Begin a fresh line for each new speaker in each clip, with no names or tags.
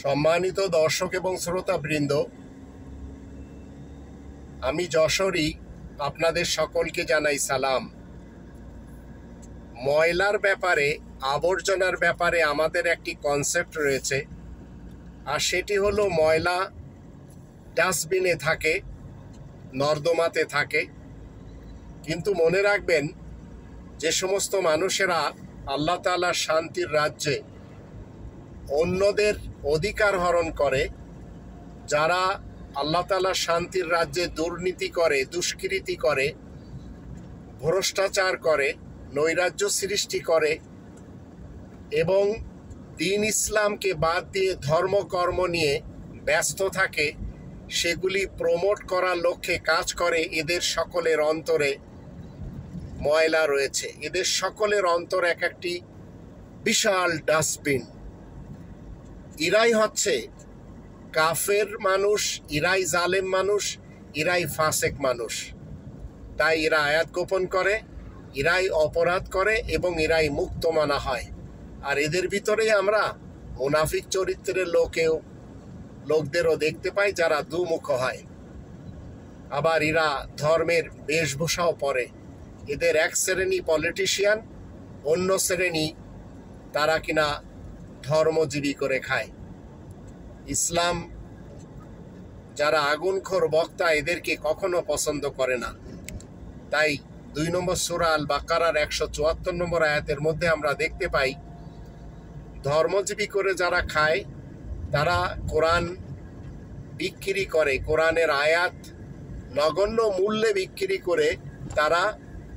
সম্মানিত দর্শক এবং শ্রোতাবৃন্দ, আমি যশোরী আপনাদের সকলকে জানাই সালাম। ময়লার ব্যাপারে, আবর্জনার ব্যাপারে আমাদের একটি কনসেপ্ট রয়েছে, আর সেটি হলো ময়লা ডাস্টবিনে থাকে, নর্দমাতে থাকে। কিন্তু মনে রাখবেন, যে সমস্ত মানুষেরা আল্লাহ তাআলার শান্তির রাজ্যে অন্যদের অধিকার হরণ করে, যারা আল্লাহ তাআলার শান্তির রাজ্যে দুর্নীতি করে, দুষ্কৃতি করে, ভ্রষ্টাচার করে, নৈরাজ্য সৃষ্টি করে এবং দ্বীন ইসলামকে বাদ দিয়ে ধর্মকর্ম নিয়ে ব্যস্ত থাকে, সেগুলি প্রমোট করার লক্ষ্যে কাজ করে, এদের সকলের অন্তরে ময়লা রয়েছে। এদের সকলের অন্তর এক একটি বিশাল ডাস্টবিন। এরাই হচ্ছে কাফের মানুষ, এরাই জালেম মানুষ, এরাই ফাসেক মানুষ। তাই এরা আয়াত গোপন করে, এরাই অপরাধ করে এবং এরাই মুক্ত মানা হয়। আর এদের ভিতরেই আমরা মুনাফিক চরিত্রের লোকদেরও দেখতে পাই, যারা দুমুখ হয়। আবার এরা ধর্মের বেশভূষাও পরে। এদের এক শ্রেণী পলিটিশিয়ান, অন্য শ্রেণী তারা কিনা ধর্মজীবী করে খায়। ইসলাম যারা আগুনখোর বক্তা, এদেরকে কখনো পছন্দ করে না। তাই 2 নম্বর সূরা আল বাকারার 174 নম্বর আয়াতের মধ্যে আমরা দেখতে পাই, ধর্মজীবী করে যারা খায় তারা কোরআন বিক্রি করে, কোরআনের আয়াত নগণ্য মূল্যে বিক্রি করে, তারা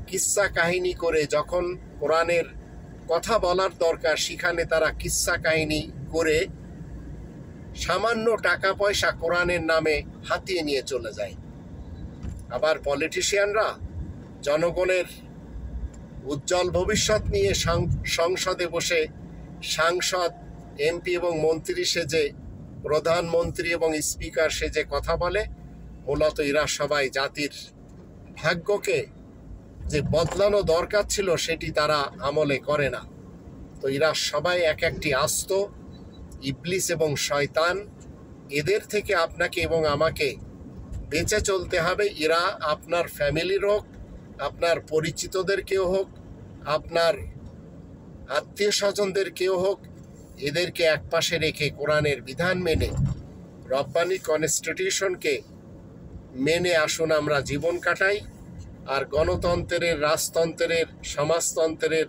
কিস্সা কাহিনী করে, যখন কোরআনের কথা বলার দরকার সেখানে তারা কিস্সা কাহিনী করে সামান্য টাকা পয়সা কোরআনের নামে হাতিয়ে নিয়ে চলে যায়। আবার পলিটিশিয়ানরা জনগণের উজ্জ্বল ভবিষ্যৎ নিয়ে সংসদে বসে সাংসদ, এমপি এবং মন্ত্রী সেজে, প্রধানমন্ত্রী এবং স্পিকার সেজে কথা বলে। মূলত এরা সবাই জাতির ভাগ্যকে যে বদলানো দরকার ছিল সেটি তারা আমলে করে না। তো এরা সবাই এক একটি আস্ত ইবলিস এবং শয়তান। এদের থেকে আপনাকে এবং আমাকে বেঁচে চলতে হবে। এরা আপনার ফ্যামিলির হোক, আপনার পরিচিতদের কেউ হোক, আপনার আত্মীয় স্বজনদের কেউ হোক, এদেরকে একপাশে রেখে কোরআনের বিধান মেনে, রব্বানি কনস্টিটিউশনকে মেনে আসুন আমরা জীবন কাটাই। আর গণতন্ত্রের, রাজতন্ত্রের, সমাজতন্ত্রের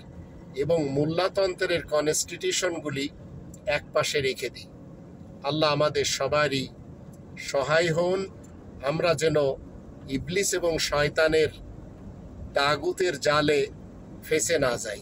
এবং মোল্লাতন্ত্রের কনস্টিটিউশনগুলি একপাশে রেখে দিই। আল্লাহ আমাদের সবারই সহায় হন, আমরা যেন ইবলিস এবং শয়তানের তাগুতের জালে ফেঁসে না যাই।